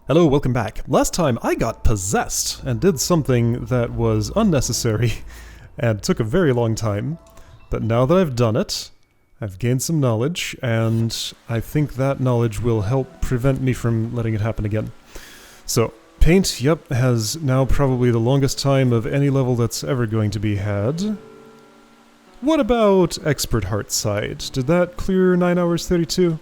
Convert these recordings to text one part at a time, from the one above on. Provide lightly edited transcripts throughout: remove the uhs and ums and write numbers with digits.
Hello, welcome back. Last time I got possessed and did something that was unnecessary and took a very long time, but now that I've done it, I've gained some knowledge, and I think that knowledge will help prevent me from letting it happen again. So, paint, yep, has now probably the longest time of any level that's ever going to be had. What about Expert Heartside? Did that clear 9 hours 32?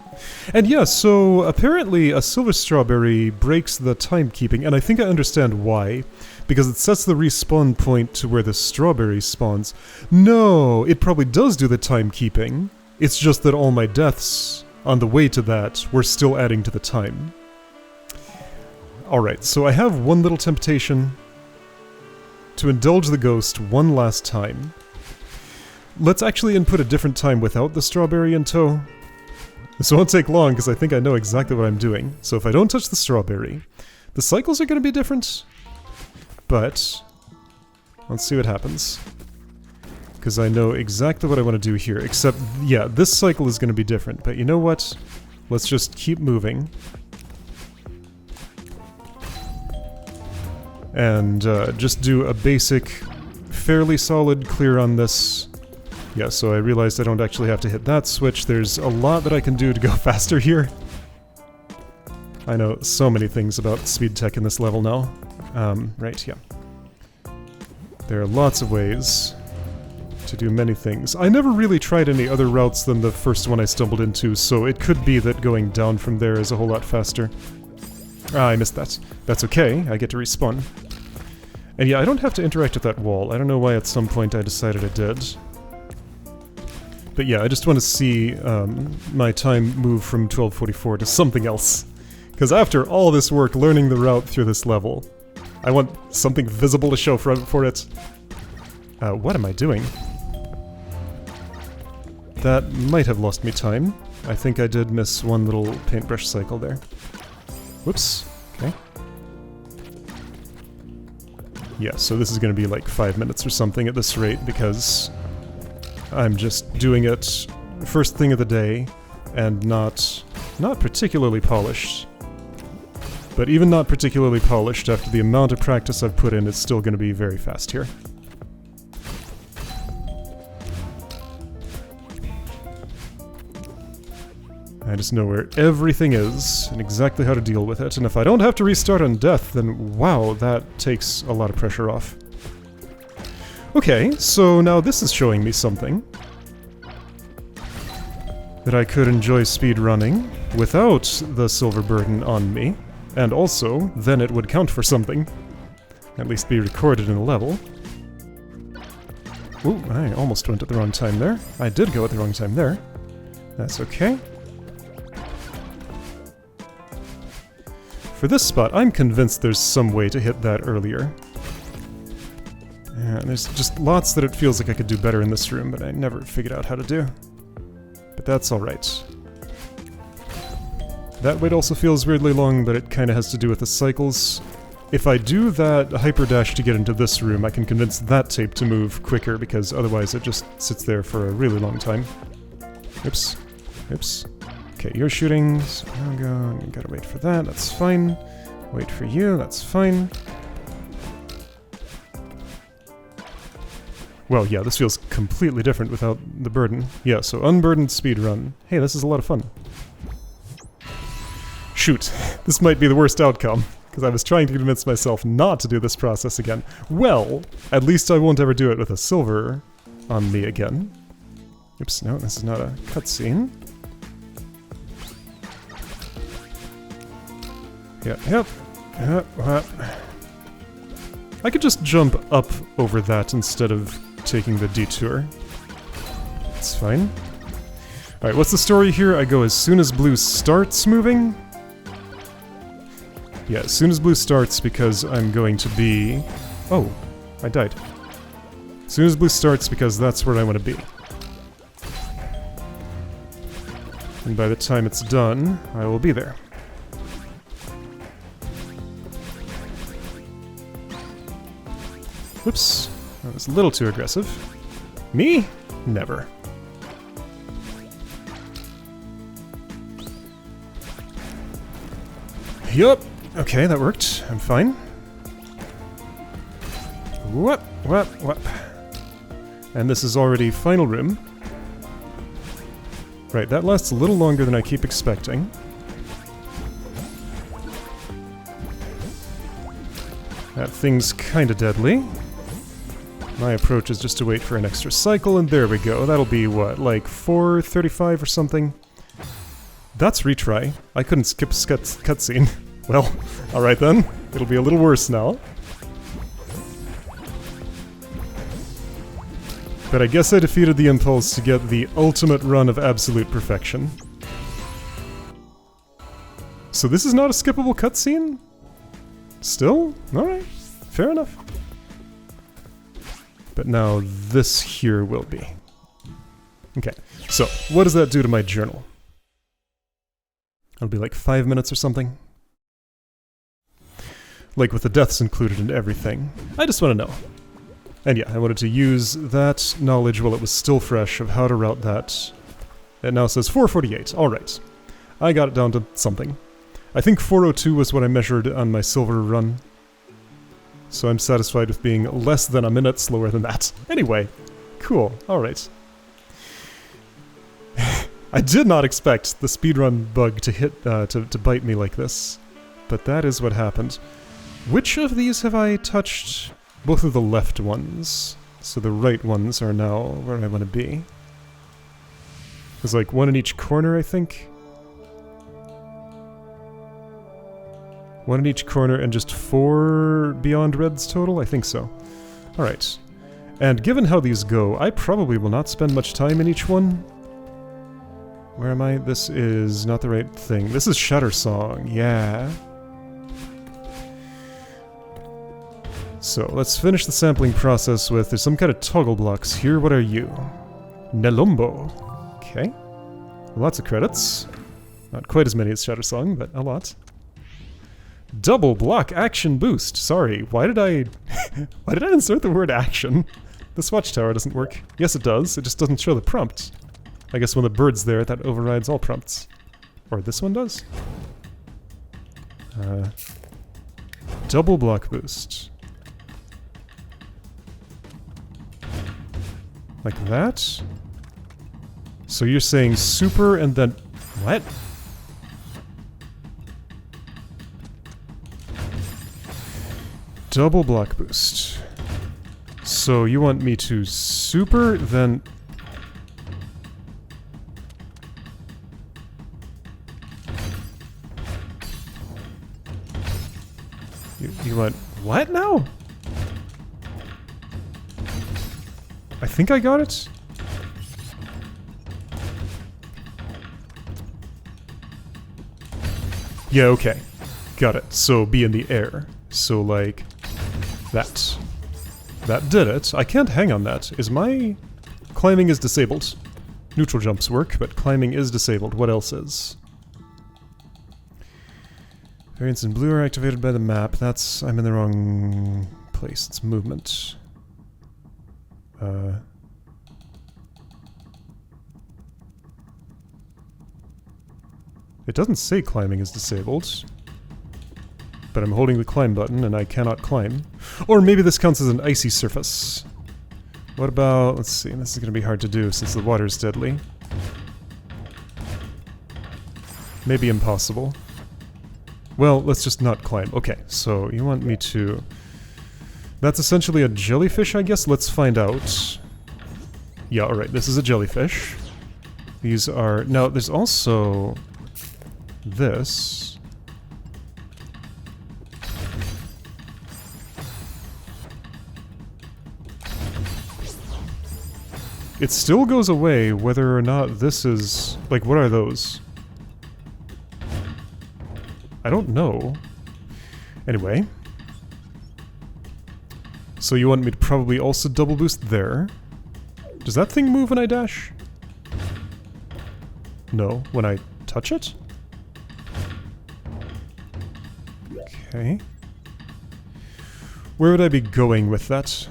And yeah, so apparently a silver strawberry breaks the timekeeping, and I think I understand why. Because it sets the respawn point to where the strawberry spawns. No, it probably does do the timekeeping. It's just that all my deaths on the way to that were still adding to the time. Alright, so I have one little temptation to indulge the ghost one last time. Let's actually input a different time without the strawberry in tow. This won't take long because I think I know exactly what I'm doing. So if I don't touch the strawberry, the cycles are going to be different. But let's see what happens. Because I know exactly what I want to do here. Except, yeah, this cycle is going to be different. But you know what? Let's just keep moving. And just do a basic, fairly solid clear on this. Yeah, so I realized I don't actually have to hit that switch. There's a lot that I can do to go faster here. I know so many things about speed tech in this level now. Right, yeah. There are lots of ways to do many things. I never really tried any other routes than the first one I stumbled into, so it could be that going down from there is a whole lot faster. Ah, I missed that. That's okay, I get to respawn. And yeah, I don't have to interact with that wall. I don't know why at some point I decided I did. But yeah, I just want to see my time move from 1244 to something else. Because after all this work learning the route through this level, I want something visible to show for it. What am I doing? That might have lost me time. I think I did miss one little paintbrush cycle there. Whoops. Okay. Yeah, so this is going to be like 5 minutes or something at this rate because I'm just doing it first thing of the day, and not particularly polished. But even not particularly polished, after the amount of practice I've put in, it's still going to be very fast here. I just know where everything is, and exactly how to deal with it, and if I don't have to restart on death, then wow, that takes a lot of pressure off. Okay, so now this is showing me something. That I could enjoy speed running without the silver burden on me, and also, then it would count for something. At least be recorded in a level. Ooh, I almost went at the wrong time there. I did go at the wrong time there. That's okay. For this spot, I'm convinced there's some way to hit that earlier. Yeah, there's just lots that it feels like I could do better in this room, but I never figured out how to do. But that's alright. That wait also feels weirdly long, but it kinda has to do with the cycles. If I do that hyperdash to get into this room, I can convince that tape to move quicker, because otherwise it just sits there for a really long time. Oops. Oops. Okay, you're shooting, so I'll go, you gotta wait for that, that's fine. Wait for you, that's fine. Well, yeah, this feels completely different without the burden. Yeah, so unburdened speedrun. Hey, this is a lot of fun. Shoot, this might be the worst outcome, because I was trying to convince myself not to do this process again. Well, at least I won't ever do it with a silver on me again. Oops, no, this is not a cutscene. Yep. I could just jump up over that instead of taking the detour. It's fine. Alright, what's the story here? I go as soon as blue starts moving? Yeah, as soon as blue starts because I'm going to be... Oh, I died. As soon as blue starts because that's where I want to be. And by the time it's done, I will be there. Whoops. That was a little too aggressive. Me? Never. Yup. Okay, that worked. I'm fine. Whoop. And this is already final room. Right, that lasts a little longer than I keep expecting. That thing's kinda deadly. My approach is just to wait for an extra cycle, and there we go. That'll be, what, like 4:35 or something? That's retry. I couldn't skip a cutscene. Well, alright then. It'll be a little worse now. But I guess I defeated the impulse to get the ultimate run of absolute perfection. So this is not a skippable cutscene? Still? Alright. Fair enough. But now this here will be. Okay, so what does that do to my journal? It'll be like 5 minutes or something. Like with the deaths included and everything. I just want to know. And yeah, I wanted to use that knowledge while it was still fresh of how to route that. It now says 448. Alright. I got it down to something. I think 402 was what I measured on my silver run. So I'm satisfied with being less than a minute slower than that. Anyway, cool. Alright. I did not expect the speedrun bug to hit, to bite me like this. But that is what happened. Which of these have I touched? Both of the left ones. So the right ones are now where I want to be. There's like one in each corner, I think. One in each corner and just 4 beyond reds total? I think so. Alright. And given how these go, I probably will not spend much time in each one. Where am I? This is not the right thing. This is Shatter Song, yeah. So, let's finish the sampling process with, there's some kind of toggle blocks here. What are you? Nelumbo. Okay. Lots of credits. Not quite as many as Shatter Song, but a lot. Double block action boost. Sorry, why did I insert the word action? This watchtower doesn't work. Yes, it does. It just doesn't show the prompt. I guess when the bird's there, that overrides all prompts. Or this one does? Double block boost. Like that? So you're saying super and then... What? Double block boost. So you want me to super, then... You want... What now? I think I got it? Yeah, okay. Got it. So be in the air. So like... that. That did it. I can't hang on that. Is my... Climbing is disabled. Neutral jumps work, but climbing is disabled. What else is? Variants in blue are activated by the map. That's... I'm in the wrong place. It's movement. It doesn't say climbing is disabled. But I'm holding the climb button and I cannot climb. Or maybe this counts as an icy surface. What about... let's see, this is going to be hard to do since the water's deadly. Maybe impossible. Well, let's just not climb. Okay, so you want me to... That's essentially a jellyfish, I guess? Let's find out. Yeah, alright, this is a jellyfish. These are... Now, there's also... this... It still goes away whether or not this is... Like, what are those? I don't know. Anyway. So you want me to probably also double boost there. Does that thing move when I dash? No, when I touch it? Okay. Where would I be going with that?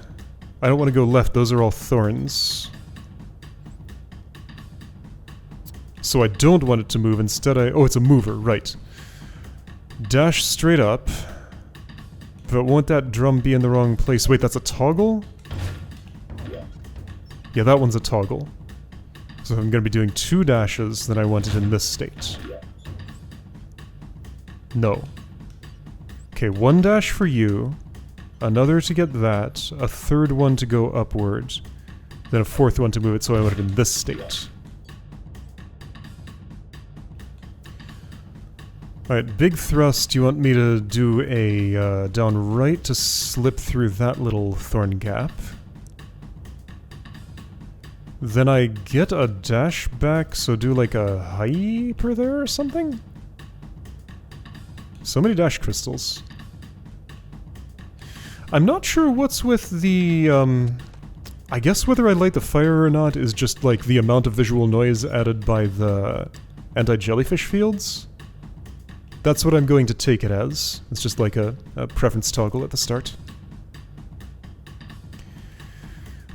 I don't want to go left, those are all thorns. So I don't want it to move, instead I... Oh, it's a mover, right. dash straight up. But won't that drum be in the wrong place? Wait, that's a toggle? Yeah, that one's a toggle. So I'm going to be doing 2 dashes, then I want it in this state. No. Okay, 1 dash for you, another to get that, a 3rd one to go upward, then a 4th one to move it, so I want it in this state. Alright, big thrust, you want me to do a down right to slip through that little thorn gap. Then I get a dash back, so do like a hyper there or something? So many dash crystals. I'm not sure what's with the, I guess whether I light the fire or not is just like the amount of visual noise added by the anti-jellyfish fields. That's what I'm going to take it as. It's just like a preference toggle at the start.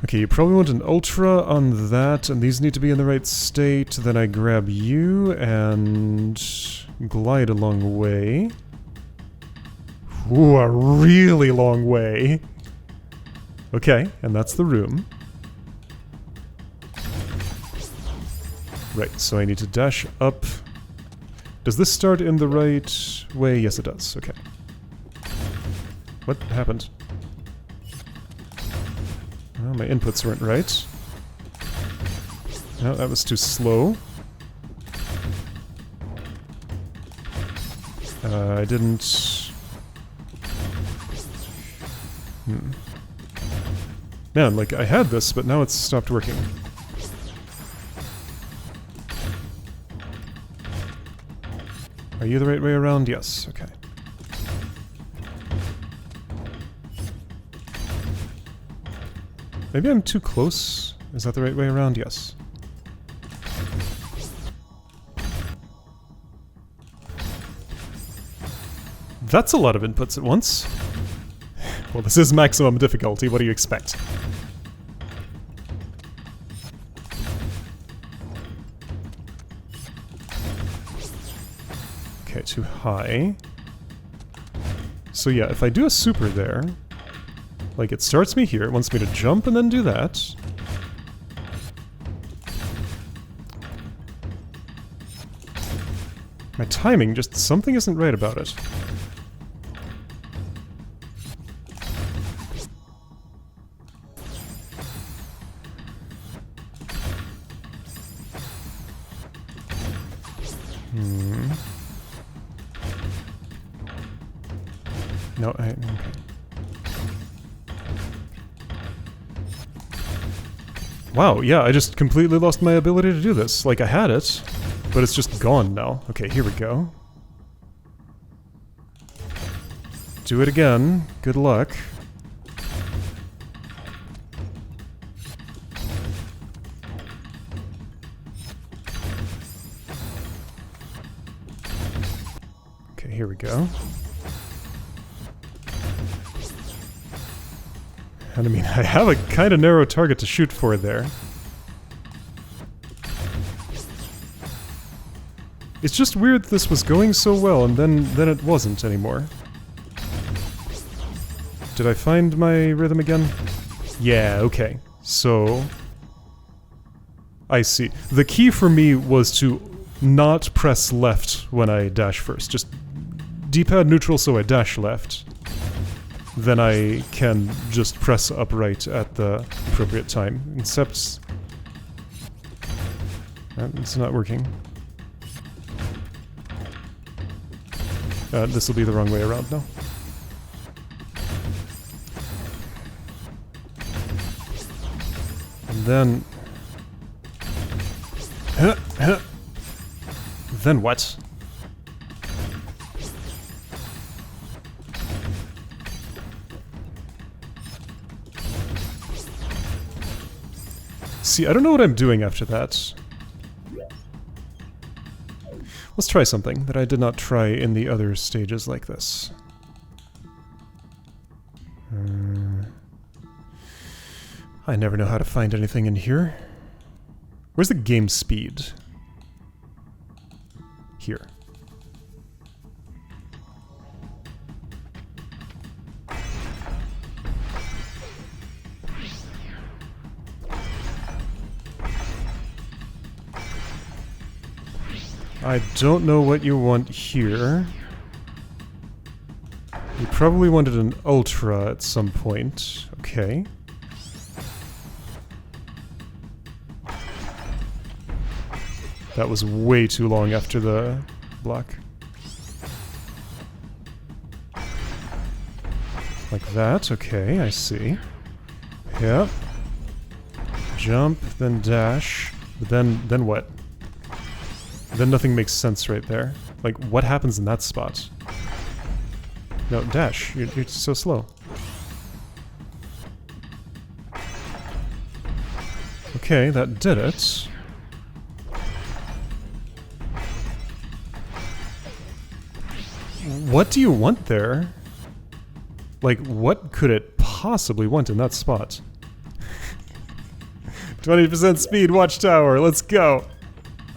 Okay, you probably want an ultra on that, and these need to be in the right state. Then I grab you and glide a long way. Ooh, a really long way. Okay, and that's the room. Right, so I need to dash up. Does this start in the right way? Yes, it does. Okay. What happened? Oh, my inputs weren't right. No, that was too slow. I didn't... Man, like, I had this, but now it's stopped working. Are you the right way around? Yes, okay. Maybe I'm too close? Is that the right way around? Yes. That's a lot of inputs at once. Well, this is maximum difficulty, what do you expect? Okay, too high. So yeah, if I do a super there, like it starts me here, it wants me to jump and then do that. My timing, just something isn't right about it. No, okay. Wow, yeah, I just completely lost my ability to do this. Like, I had it, but it's just gone now. Okay, here we go. Do it again. Good luck. Okay, here we go. And I mean, I have a kind of narrow target to shoot for there. It's just weird this was going so well and then it wasn't anymore. Did I find my rhythm again? Yeah, okay. So... I see. The key for me was to not press left when I dash first. Just D-pad neutral so I dash left. Then I can just press upright at the appropriate time. Except... it's not working. This will be the wrong way around now. And then... Then what? See, I don't know what I'm doing after that. Let's try something that I did not try in the other stages like this. I never know how to find anything in here. Where's the game speed? Here. I don't know what you want here. You probably wanted an ultra at some point. Okay. That was way too long after the block. Like that, okay, I see. Yep. Jump, then dash, but then what? Then nothing makes sense right there. Like, what happens in that spot? No, dash. You're so slow. Okay, that did it. What do you want there? Like, what could it possibly want in that spot? 20% speed, watchtower, let's go!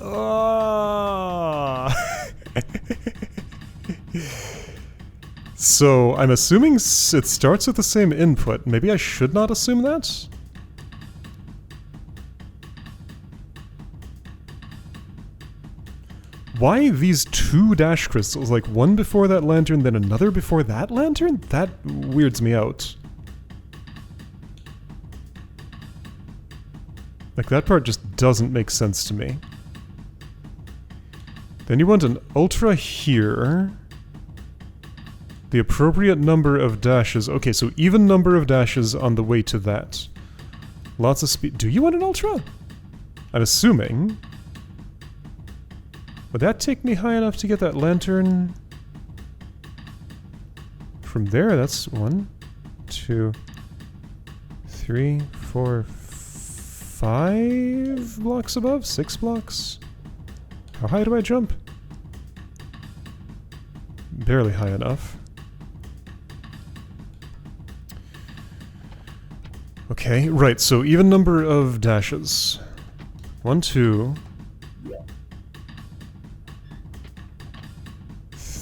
Oh. So, I'm assuming it starts with the same input. Maybe I should not assume that? Why these two dash crystals? Like one before that lantern, then another before that lantern? That weirds me out. Like that part just doesn't make sense to me. Then you want an ultra here. The appropriate number of dashes. Okay, so even number of dashes on the way to that. Lots of speed. Do you want an ultra? I'm assuming. Would that take me high enough to get that lantern? From there, that's 1, 2, 3, 4, 5 blocks above? 6 blocks? How high do I jump? Barely high enough. Okay, right, so even number of dashes. 1, 2...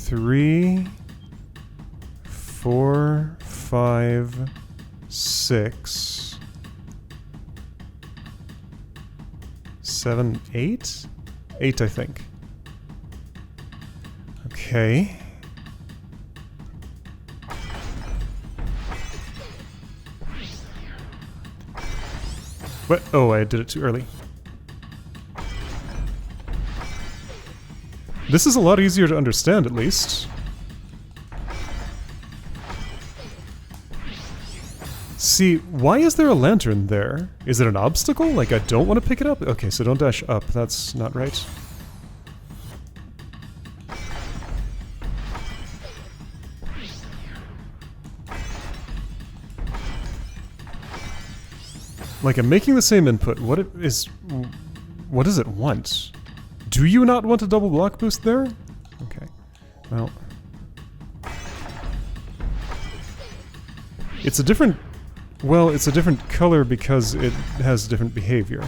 3, 4, 5, 6, 7, 8? 8, I think. Okay. What? Oh, I did it too early. This is a lot easier to understand, at least. See, why is there a lantern there? Is it an obstacle? Like, I don't want to pick it up? Okay, so don't dash up. That's not right. Like, I'm making the same input. What does it want? Do you not want a double block boost there? Okay. Well. It's a different... Well, it's a different color because it has different behavior.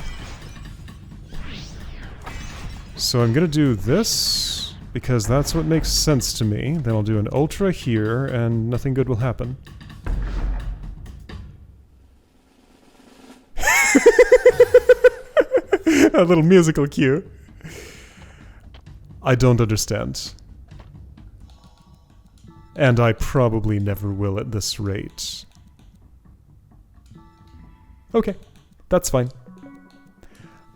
So I'm gonna do this, because that's what makes sense to me. Then I'll do an ultra here, and nothing good will happen. A little musical cue. I don't understand. And I probably never will at this rate. Okay, that's fine.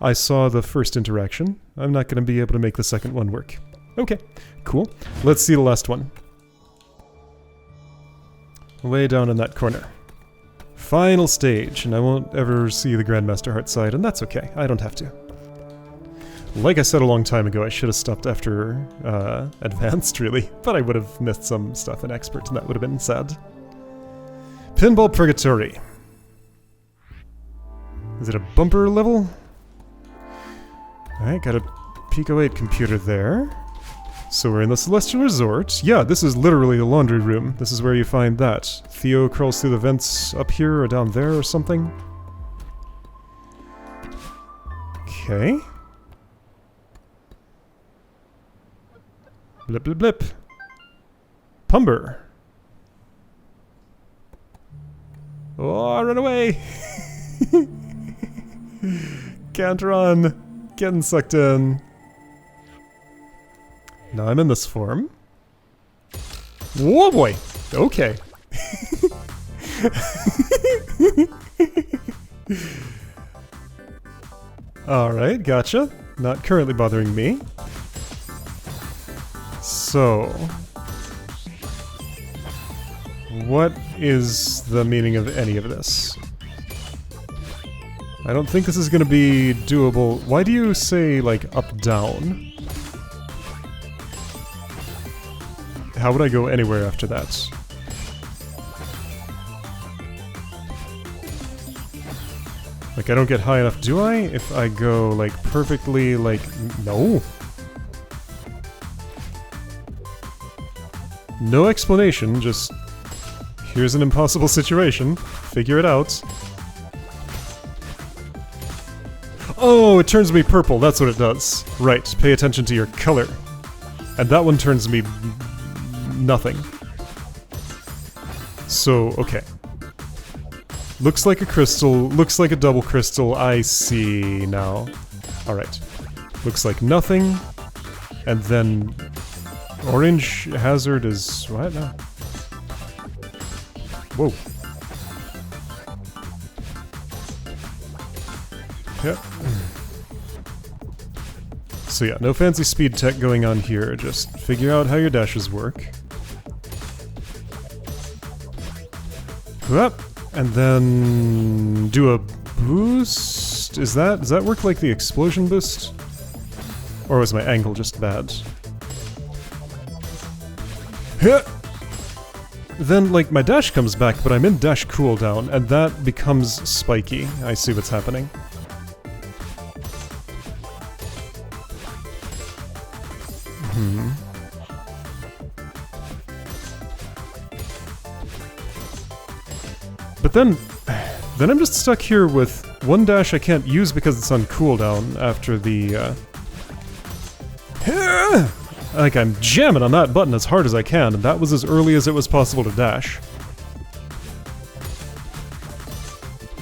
I saw the first interaction. I'm not going to be able to make the second one work. Okay, cool. Let's see the last one. Way down in that corner. Final stage, and I won't ever see the Grandmaster Heartside, and that's okay. I don't have to. Like I said a long time ago, I should have stopped after Advanced, really, but I would have missed some stuff in Expert, and that would have been sad. Pinball Purgatory. Is it a bumper level? Alright, got a Pico 8 computer there. So we're in the Celestial Resort. Yeah, this is literally the laundry room. This is where you find that. Theo crawls through the vents up here or down there or something. Okay. Blip blip blip. Pumber. Oh, run away! Can't run. Getting sucked in. Now I'm in this form. Whoa boy! Okay. Alright, gotcha. Not currently bothering me. So... what is the meaning of any of this? I don't think this is gonna be doable. Why do you say, like, up-down? How would I go anywhere after that? Like, I don't get high enough, do I? If I go, like, perfectly, like... no! No explanation, just... here's an impossible situation. Figure it out. Oh, it turns me purple, that's what it does. Right, pay attention to your color. And that one turns me... nothing. So, okay. Looks like a crystal, looks like a double crystal, I see now. Alright. Looks like nothing. And then... orange hazard is... what now? Whoa. Yep. So yeah, no fancy speed tech going on here, just figure out how your dashes work. Up, and then do a boost? Does that work like the explosion boost? Or was my angle just bad? Then, like, my dash comes back, but I'm in dash cooldown, and that becomes spiky. I see what's happening. But then I'm just stuck here with one dash I can't use because it's on cooldown after the, like, I'm jamming on that button as hard as I can, and that was as early as it was possible to dash.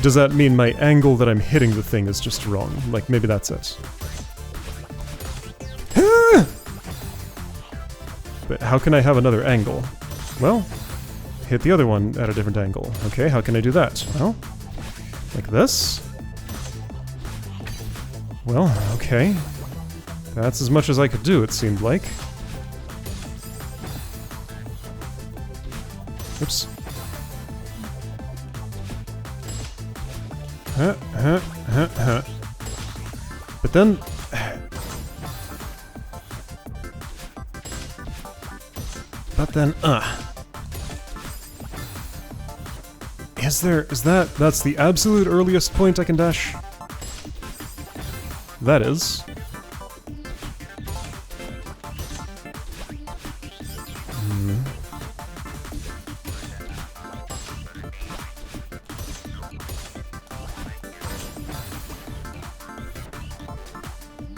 Does that mean my angle that I'm hitting the thing is just wrong? Like, maybe that's it. But how can I have another angle? Well, hit the other one at a different angle. Okay, how can I do that? Well, like this? Well, okay. That's as much as I could do, it seemed like. Oops. But then... That's the absolute earliest point I can dash? That is.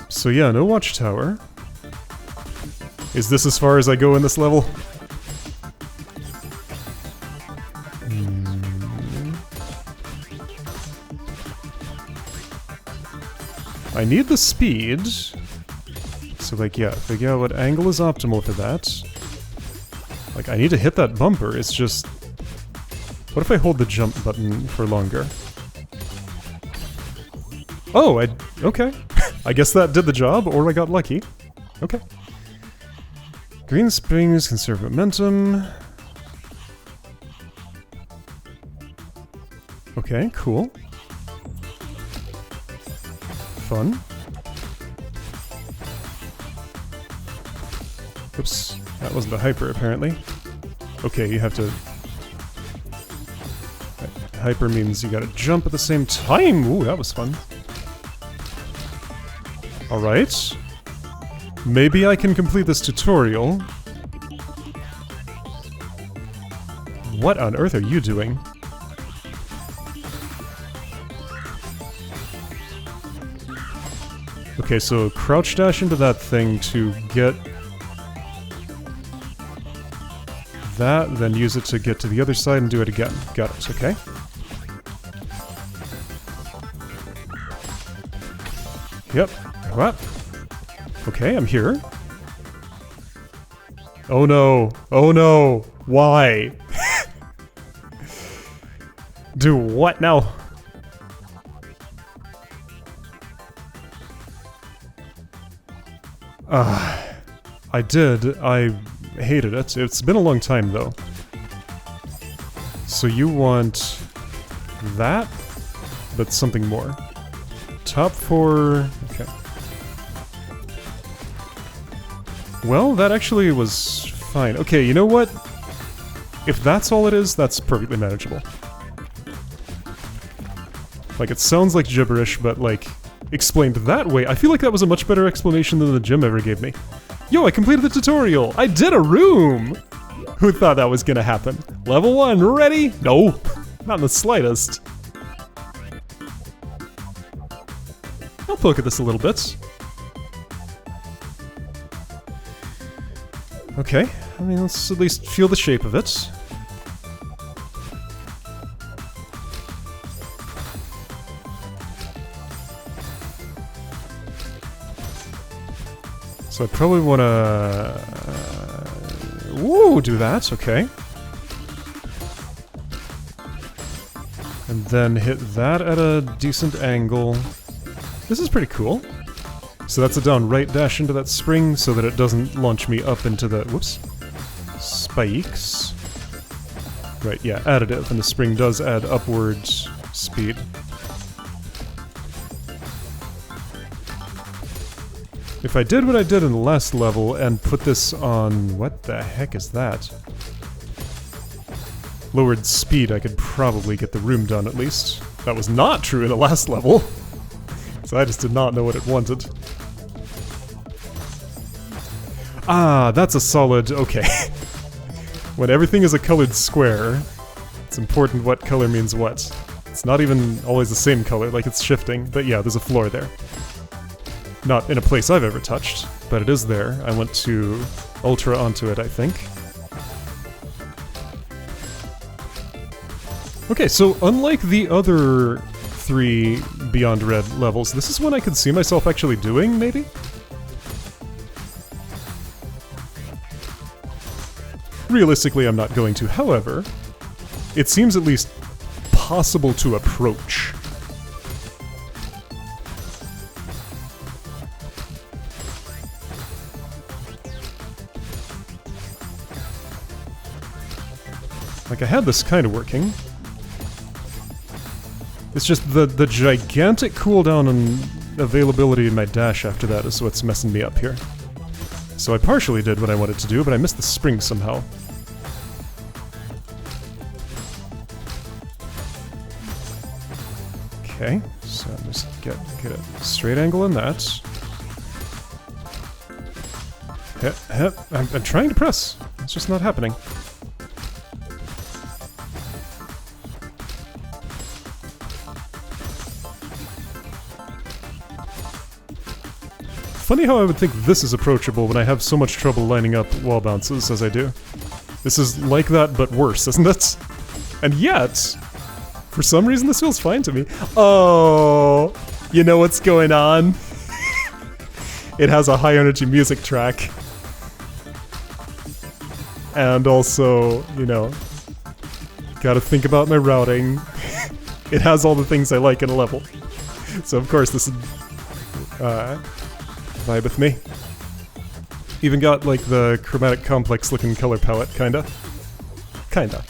So yeah, no watchtower. Is this as far as I go in this level? I need the speed. So like, yeah, figure out what angle is optimal for that. Like, I need to hit that bumper, it's just... what if I hold the jump button for longer? Oh, okay. I guess that did the job, or I got lucky. Okay. Green springs conserve momentum. Okay, cool. Fun. Oops, that wasn't a hyper apparently. Okay, you have to... hyper means you gotta jump at the same time! Ooh, that was fun. Alright. Maybe I can complete this tutorial. What on earth are you doing? Okay, so crouch dash into that thing to get that, then use it to get to the other side and do it again. Got it, okay. Yep. What? Okay, I'm here. Oh no. Oh no. Why? Do what now? I did. I hated it. It's been a long time though. So you want that, but something more. Top 4... okay. Well, that actually was fine. Okay, you know what? If that's all it is, that's perfectly manageable. Like, it sounds like gibberish, but, like, explained that way, I feel like that was a much better explanation than the gym ever gave me. Yo, I completed the tutorial! I did a room! Who thought that was gonna happen? Level 1, ready? No! Not in the slightest. I'll poke at this a little bit. Okay, I mean, let's at least feel the shape of it. So I probably want to... Woo, do that, okay. And then hit that at a decent angle. This is pretty cool. So that's a down right dash into that spring so that it doesn't launch me up into the... whoops. Spikes. Right, yeah, additive, and the spring does add upward speed. If I did what I did in the last level and put this on... what the heck is that? Lowered speed, I could probably get the room done at least. That was not true in the last level. So I just did not know what it wanted. Ah, that's a solid... okay. When everything is a colored square, it's important what color means what. It's not even always the same color, like it's shifting, but yeah, there's a floor there. Not in a place I've ever touched, but it is there. I went to Ultra onto it, I think. Okay, so unlike the other 3 Beyond Red levels, this is one I could see myself actually doing, maybe? Realistically, I'm not going to. However, it seems at least possible to approach. Like, I had this kind of working. It's just the gigantic cooldown and availability in my dash after that is what's messing me up here. So I partially did what I wanted to do, but I missed the spring somehow. Okay, so just get a straight angle on that. I'm trying to press. It's just not happening. Funny how I would think this is approachable when I have so much trouble lining up wall bounces as I do. This is like that, but worse, isn't it? And yet, for some reason this feels fine to me. Oh, you know what's going on? It has a high energy music track. And also, you know, gotta think about my routing. It has all the things I like in a level. So of course this is... vibe with me. Even got, like, the chromatic complex looking color palette, kinda. Kinda.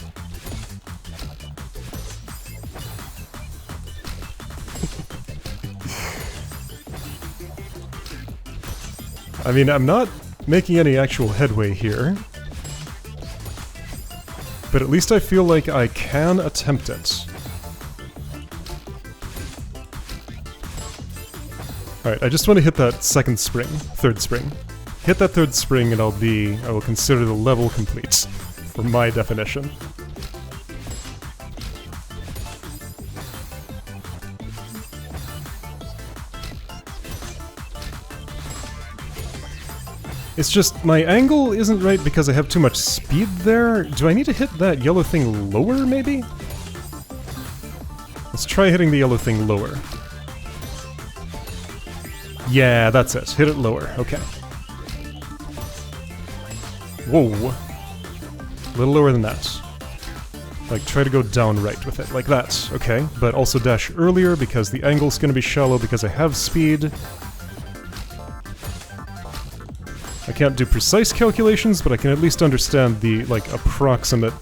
I mean, I'm not making any actual headway here. But at least I feel like I can attempt it. Alright, I just want to hit that third spring. Hit that third spring and I will consider the level complete, for my definition. It's just, my angle isn't right because I have too much speed there. Do I need to hit that yellow thing lower, maybe? Let's try hitting the yellow thing lower. Yeah, that's it. Hit it lower. Okay. Whoa. A little lower than that. Like, try to go down right with it, like that, okay? But also dash earlier, because the angle's gonna be shallow because I have speed. I can't do precise calculations, but I can at least understand the, like, approximate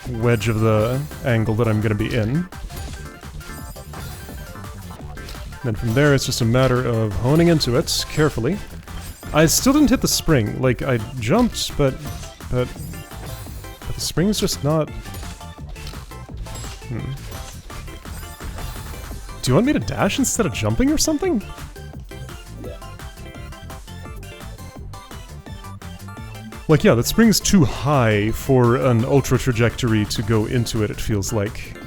wedge of the angle that I'm gonna be in. Then from there, it's just a matter of honing into it carefully. I still didn't hit the spring. Like, I jumped, but the spring's just not... Do you want me to dash instead of jumping or something? Like, yeah, that spring's too high for an ultra trajectory to go into it, it feels like.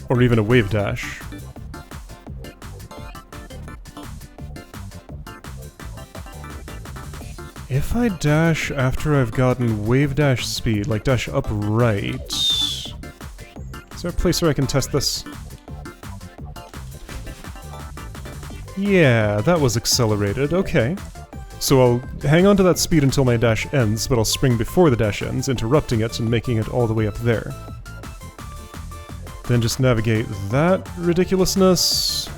Or even a wave dash. If I dash after I've gotten wave dash speed, like dash upright... Is there a place where I can test this? Yeah, that was accelerated, okay. So I'll hang on to that speed until my dash ends, but I'll spring before the dash ends, interrupting it and making it all the way up there. Then just navigate that ridiculousness.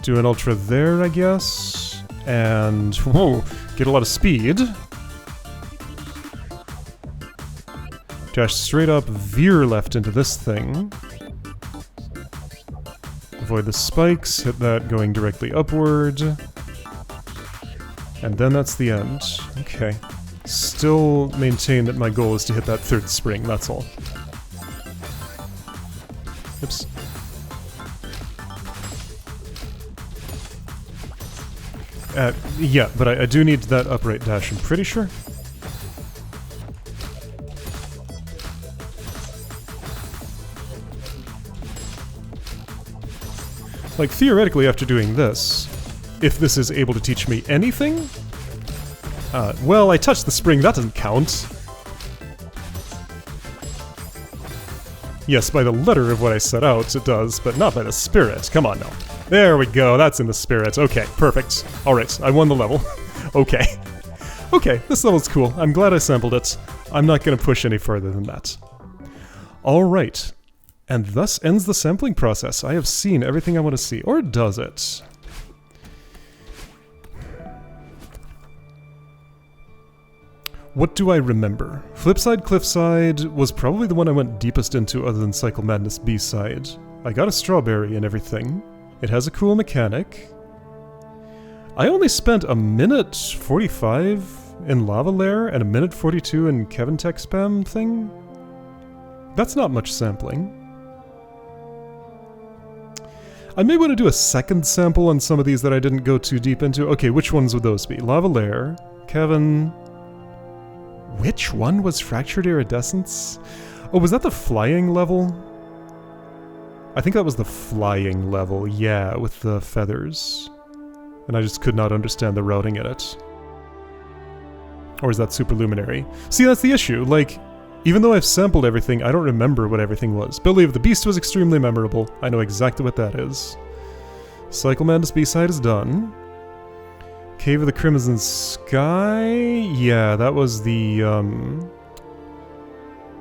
Do an ultra there, I guess. And, whoa, get a lot of speed. Dash straight up, veer left into this thing. Avoid the spikes, hit that going directly upward. And then that's the end. Okay. Still maintain that my goal is to hit that third spring, that's all. Oops. Yeah, but I do need that upright dash, I'm pretty sure. Like, theoretically, after doing this, if this is able to teach me anything... well, I touched the spring, that doesn't count. Yes, by the letter of what I set out, it does, but not by the spirit. Come on now. There we go, that's in the spirit. Okay, perfect. Alright, I won the level. Okay. Okay, this level's cool. I'm glad I sampled it. I'm not gonna push any further than that. Alright. And thus ends the sampling process. I have seen everything I want to see. Or does it? What do I remember? Flipside Cliffside was probably the one I went deepest into other than Cycle Madness B-side. I got a strawberry and everything. It has a cool mechanic. I only spent a minute 45 in Lava Lair and a minute 42 in Kevin Tech Spam thing. That's not much sampling. I may want to do a second sample on some of these that I didn't go too deep into. Okay, which ones would those be? Lava Lair, Kevin... Which one was Fractured Iridescence? Oh, was that the flying level? I think that was the flying level, yeah, with the feathers. And I just could not understand the routing in it. Or is that Superluminary? See, that's the issue, like... Even though I've sampled everything, I don't remember what everything was. Belly of the Beast was extremely memorable. I know exactly what that is. Cycle Madness B-side is done. Cave of the Crimson Sky? Yeah, that was the,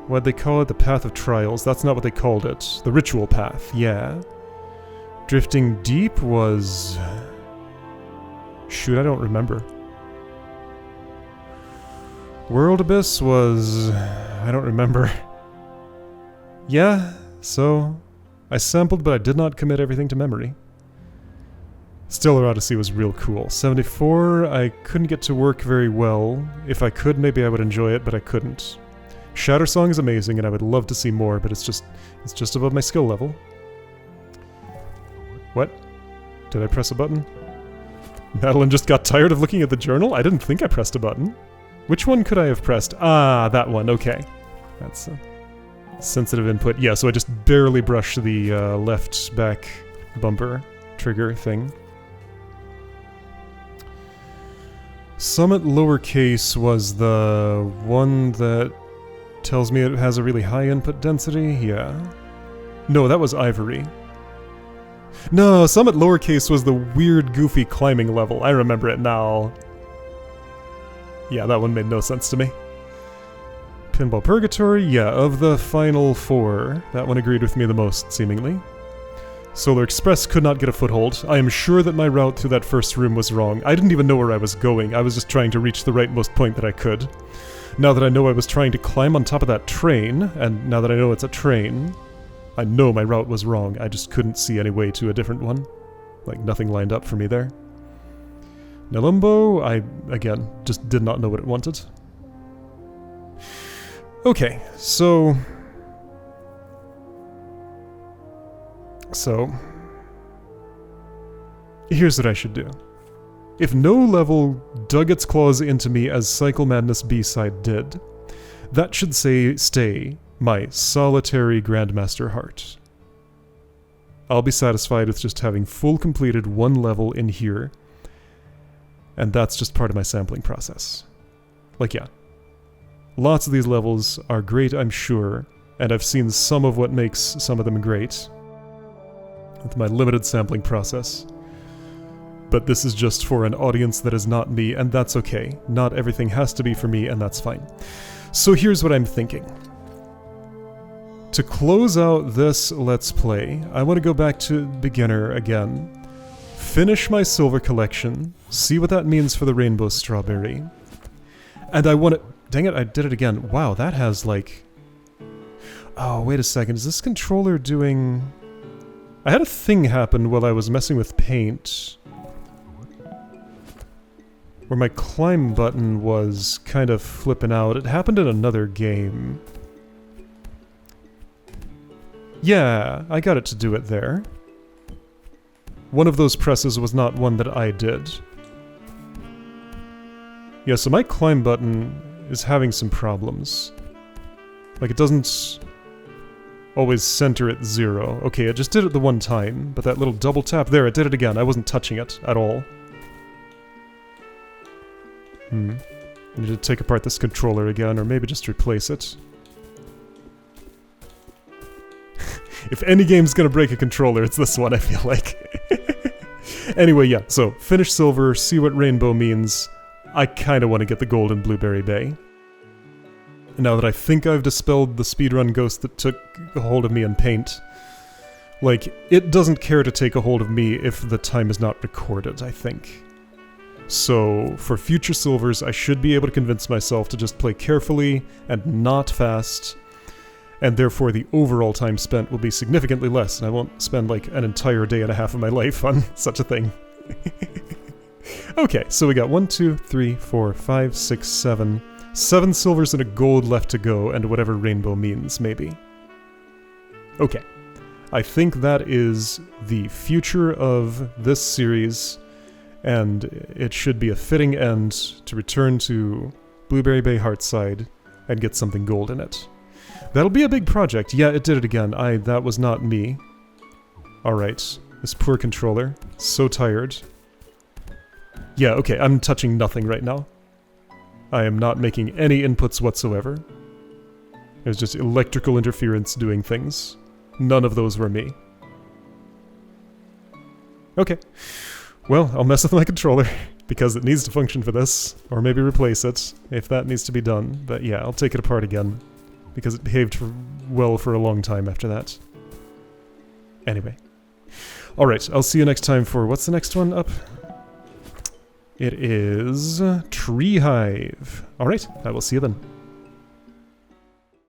what'd they call it? The Path of Trials. That's not what they called it. The Ritual Path, yeah. Drifting Deep was... Shoot, I don't remember. World Abyss was... I don't remember. Yeah, so... I sampled, but I did not commit everything to memory. Stellar Odyssey was real cool. 74, I couldn't get to work very well. If I could, maybe I would enjoy it, but I couldn't. Shatter Song is amazing, and I would love to see more, but it's just above my skill level. What? Did I press a button? Madeline just got tired of looking at the journal? I didn't think I pressed a button. Which one could I have pressed? Ah, that one, okay. That's a sensitive input. Yeah, so I just barely brushed the left back bumper trigger thing. Summit lowercase was the one that tells me it has a really high input density? Yeah. No, that was Ivory. No, Summit Lowercase was the weird, goofy climbing level. I remember it now. Yeah, that one made no sense to me. Pinball Purgatory, yeah, of the final 4, that one agreed with me the most, seemingly. Solar Express could not get a foothold. I am sure that my route through that first room was wrong. I didn't even know where I was going. I was just trying to reach the rightmost point that I could. Now that I know I was trying to climb on top of that train, and now that I know it's a train, I know my route was wrong. I just couldn't see any way to a different one. Like, nothing lined up for me there. Nelumbo, I, again, just did not know what it wanted. Okay, so... here's what I should do. If no level dug its claws into me as Cycle Madness B-side did, that should stay my solitary Grandmaster heart. I'll be satisfied with just having full completed one level in here, and that's just part of my sampling process. Like, yeah. Lots of these levels are great, I'm sure, and I've seen some of what makes some of them great with my limited sampling process. But this is just for an audience that is not me, and that's okay. Not everything has to be for me, and that's fine. So here's what I'm thinking. To close out this Let's Play, I want to go back to Beginner again, finish my silver collection, see what that means for the Rainbow Strawberry, and I want to... Dang it, I did it again. Wow, that has like... Oh, wait a second, is this controller doing... I had a thing happen while I was messing with paint, where my climb button was kind of flipping out. It happened in another game. Yeah, I got it to do it there. One of those presses was not one that I did. Yeah, so my climb button is having some problems. Like, it doesn't always center at 0. Okay, it just did it the one time, but that little double tap there, it did it again. I wasn't touching it at all. I need to take apart this controller again, or maybe just replace it. If any game's gonna break a controller, it's this one, I feel like. Anyway, yeah, so finish silver, see what rainbow means. I kinda want to get the gold in Blueberry Bay. And now that I think I've dispelled the speedrun ghost that took a hold of me in paint, like, it doesn't care to take a hold of me if the time is not recorded, I think. So, for future silvers, I should be able to convince myself to just play carefully and not fast, and therefore the overall time spent will be significantly less, and I won't spend like an entire day and a half of my life on such a thing. Okay, so we got 1, 2, 3, 4, 5, 6, 7. 7 silvers and a gold left to go, and whatever rainbow means, maybe. Okay. I think that is the future of this series, and it should be a fitting end to return to Blueberry Bay Heartside and get something gold in it. That'll be a big project. Yeah, it did it again. That was not me. Alright. This poor controller. So tired. Yeah, okay, I'm touching nothing right now. I am not making any inputs whatsoever. There's just electrical interference doing things. None of those were me. Okay. Well, I'll mess with my controller, because it needs to function for this. Or maybe replace it, if that needs to be done. But yeah, I'll take it apart again, because it behaved well for a long time after that. Anyway. Alright, I'll see you next time for... What's the next one up? It is... Tree Hive. Alright, I will see you then.